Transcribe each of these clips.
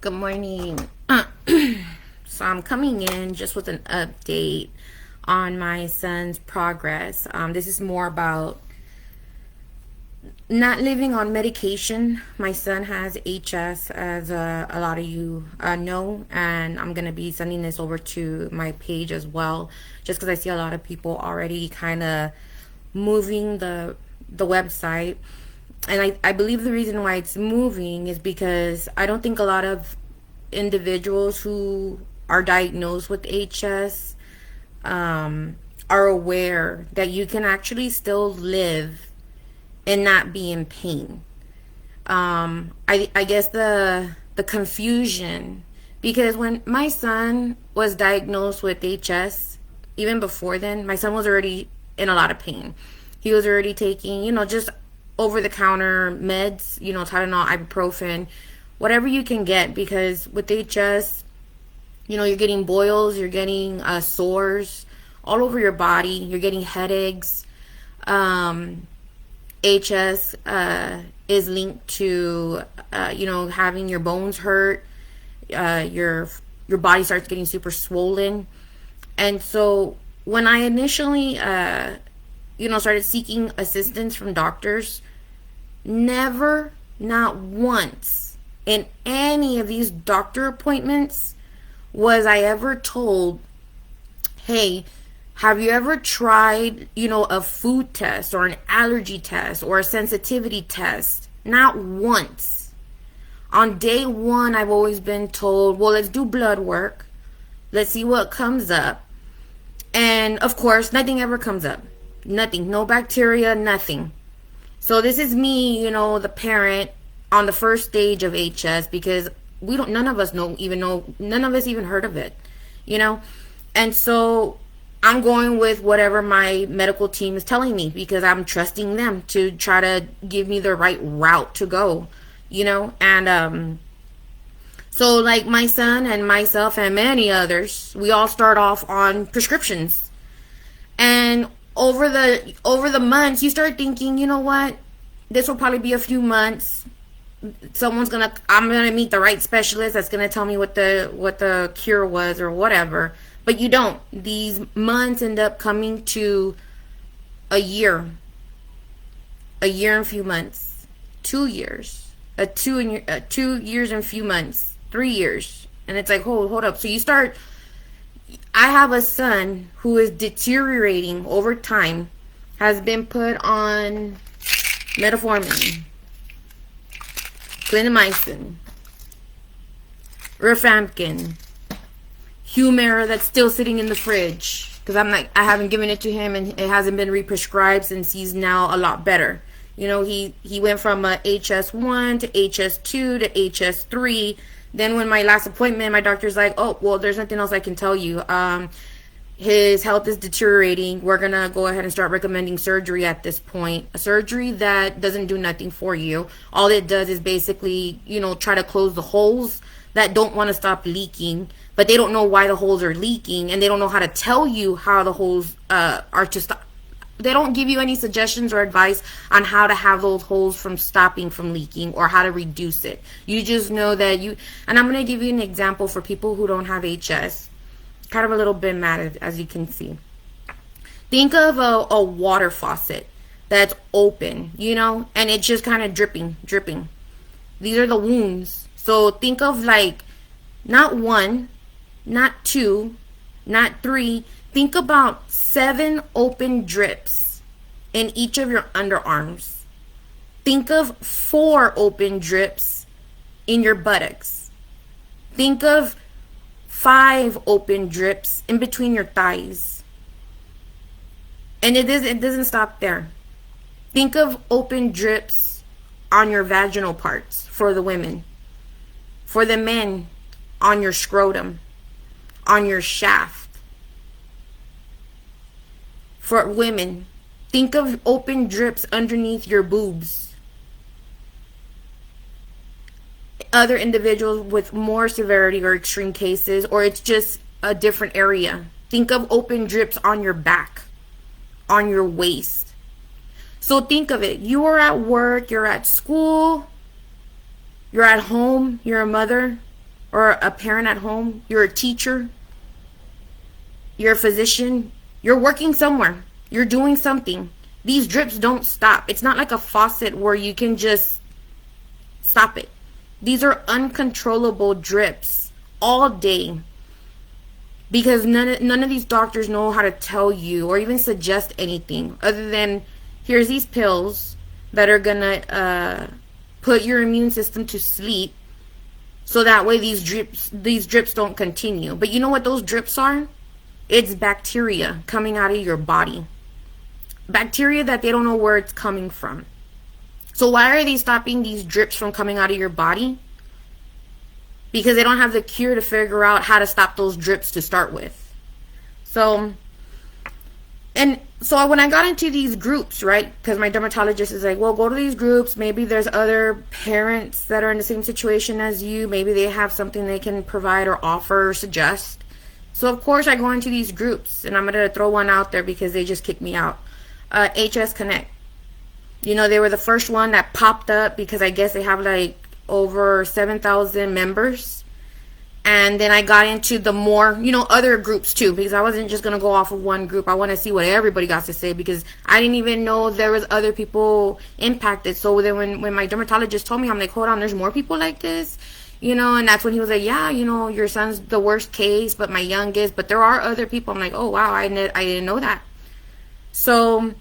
Good morning. So I'm coming in just with an update on my son's progress. This is more about not living on medication. My son has HS, as a lot of you know, and I'm gonna be sending this over to my page as well, just because I see a lot of people already kind of moving the website. And I believe the reason why it's moving is because I don't think a lot of individuals who are diagnosed with HS are aware that you can actually still live and not be in pain. I guess the confusion, because when my son was diagnosed with HS, even before then, my son was already in a lot of pain. He was already taking, just over the counter meds, Tylenol, ibuprofen, whatever you can get, because with HS, you're getting boils, you're getting sores all over your body, you're getting headaches. HS is linked to having your bones hurt, your body starts getting super swollen. And so when I initially started seeking assistance from doctors, never, not once in any of these doctor appointments was I ever told, hey, have you ever tried, a food test or an allergy test or a sensitivity test? Not once. On day one, I've always been told, well, let's do blood work. Let's see what comes up. And of course, nothing ever comes up. Nothing. No bacteria, nothing. So this is me, the parent on the first stage of HS, because none of us none of us even heard of it, And so I'm going with whatever my medical team is telling me, because I'm trusting them to try to give me the right route to go, And so like my son and myself and many others, we all start off on prescriptions. And over the months, you start thinking, you know what? This will probably be a few months. I'm gonna meet the right specialist that's gonna tell me what the cure was or whatever. But you don't. These months end up coming to a year and a few months, 2 years, 2 years and a few months, 3 years, and it's like, hold up. So you start. I have a son who is deteriorating over time, has been put on metformin, clindamycin, rifampicin, Humira that's still sitting in the fridge, because I haven't given it to him, and it hasn't been represcribed since he's now a lot better. He went from a HS1 to HS2 to HS3. Then when my last appointment, my doctor's like, oh, well, there's nothing else I can tell you. His health is deteriorating. We're going to go ahead and start recommending surgery at this point. A surgery that doesn't do nothing for you. All it does is basically, try to close the holes that don't want to stop leaking, but they don't know why the holes are leaking, and they don't know how to tell you how the holes are to stop. They don't give you any suggestions or advice on how to have those holes from stopping from leaking or how to reduce it. You just know that and I'm going to give you an example for people who don't have HS. Kind of a little bit mad, as you can see. Think of a water faucet that's open, and it's just kind of dripping. These are the wounds. So think of like not one, not two, not three. Think about 7 open drips in each of your underarms. Think of 4 open drips in your buttocks. Think of 5 open drips in between your thighs. And it doesn't stop there. Think of open drips on your vaginal parts for the women. For the men, on your scrotum, on your shaft. For women, think of open drips underneath your boobs. Other individuals with more severity or extreme cases, or it's just a different area. Think of open drips on your back, on your waist. So think of it. You are at work, you're at school, you're at home, you're a mother, or a parent at home, you're a teacher, you're a physician, you're working somewhere, you're doing something. These drips don't stop. It's not like a faucet where you can just stop it. These are uncontrollable drips all day, because none of these doctors know how to tell you or even suggest anything other than, here's these pills that are gonna put your immune system to sleep, so that way these drips don't continue. But you know what those drips are? It's bacteria coming out of your body. Bacteria that they don't know where it's coming from. So why are they stopping these drips from coming out of your body? Because they don't have the cure to figure out how to stop those drips to start with. So when I got into these groups, right, because my dermatologist is like, well, go to these groups. Maybe there's other parents that are in the same situation as you. Maybe they have something they can provide or offer or suggest. So, of course, I go into these groups, and I'm going to throw one out there because they just kicked me out. HS Connect. You know, they were the first one that popped up because I guess they have like over 7,000 members. And then I got into the more, other groups too, because I wasn't just going to go off of one group. I want to see what everybody got to say, because I didn't even know there was other people impacted. So then when my dermatologist told me, I'm like, hold on, there's more people like this, and that's when he was like, yeah, your son's the worst case, but my youngest, but there are other people. I'm like, oh, wow, I didn't know that. So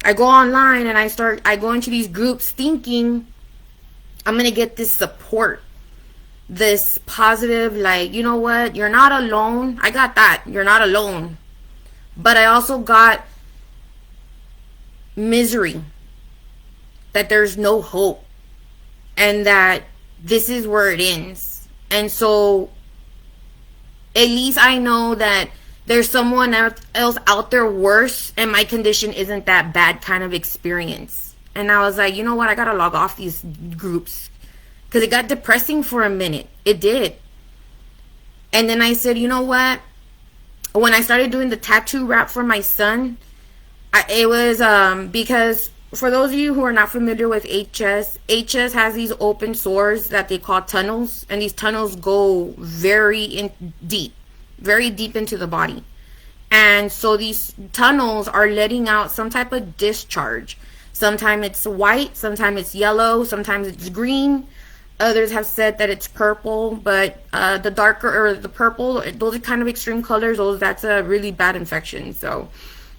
I go online and I go into these groups thinking I'm going to get this support, this positive, like, you know what, you're not alone. I got that. You're not alone. But I also got misery, that there's no hope, and that this is where it ends. And so at least I know that there's someone else out there worse, and my condition isn't that bad kind of experience. And I was like, you know what, I gotta log off these groups, because it got depressing for a minute. It did. And then I said, you know what, when I started doing the tattoo wrap for my son, it was because for those of you who are not familiar with HS has these open sores that they call tunnels, and these tunnels go very deep into the body. And so these tunnels are letting out some type of discharge. Sometimes it's white, sometimes it's yellow, sometimes it's green. Others have said that it's purple, but the darker, or the purple, those are kind of extreme colors. That's a really bad infection. So,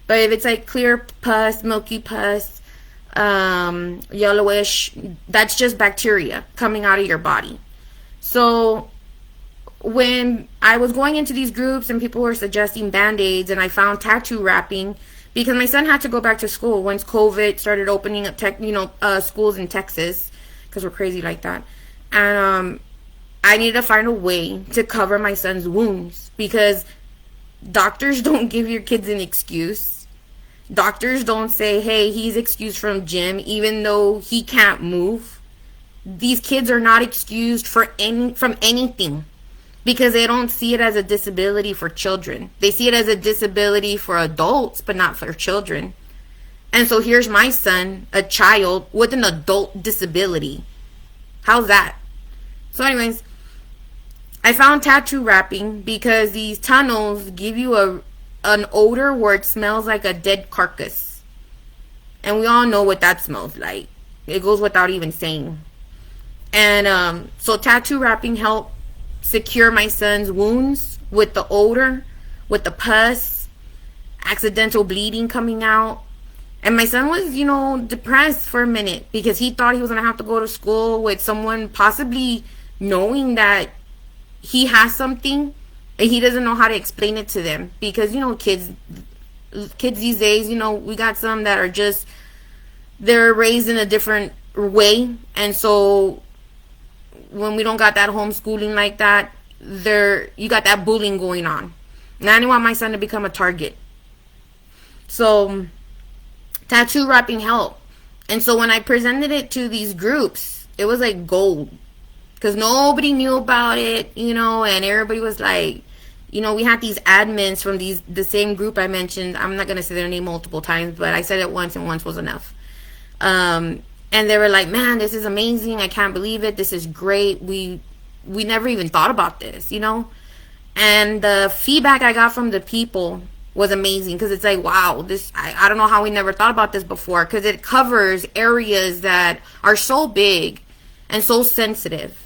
but if it's like clear pus, milky pus, yellowish, that's just bacteria coming out of your body. So when I was going into these groups and people were suggesting band-aids, and I found tattoo wrapping, because my son had to go back to school once COVID started opening up schools in Texas, because we're crazy like that. And I needed to find a way to cover my son's wounds, because doctors don't give your kids an excuse. Doctors don't say, hey, he's excused from gym even though he can't move. These kids are not excused from anything, because they don't see it as a disability for children. They see it as a disability for adults, but not for children. And so here's my son, a child with an adult disability. How's that? So anyways, I found tattoo wrapping because these tunnels give you an odor where it smells like a dead carcass. And we all know what that smells like. It goes without even saying. And so tattoo wrapping helped secure my son's wounds with the odor, with the pus, accidental bleeding coming out. And my son was, depressed for a minute, because he thought he was going to have to go to school with someone possibly knowing that he has something and he doesn't know how to explain it to them. Because, kids these days, we got some that are just, they're raised in a different way. And so when we don't got that homeschooling like that, you got that bullying going on. And I didn't want my son to become a target. So tattoo wrapping helped. And so when I presented it to these groups, it was like gold, because nobody knew about it, and everybody was like, we had these admins from the same group I mentioned. I'm not going to say their name multiple times, but I said it once, and once was enough. And they were like, man, this is amazing. I can't believe it. This is great. We we never even thought about this, you know? And the feedback I got from the people was amazing because it's like, wow, this, I don't know how we never thought about this before because it covers areas that are so big and so sensitive.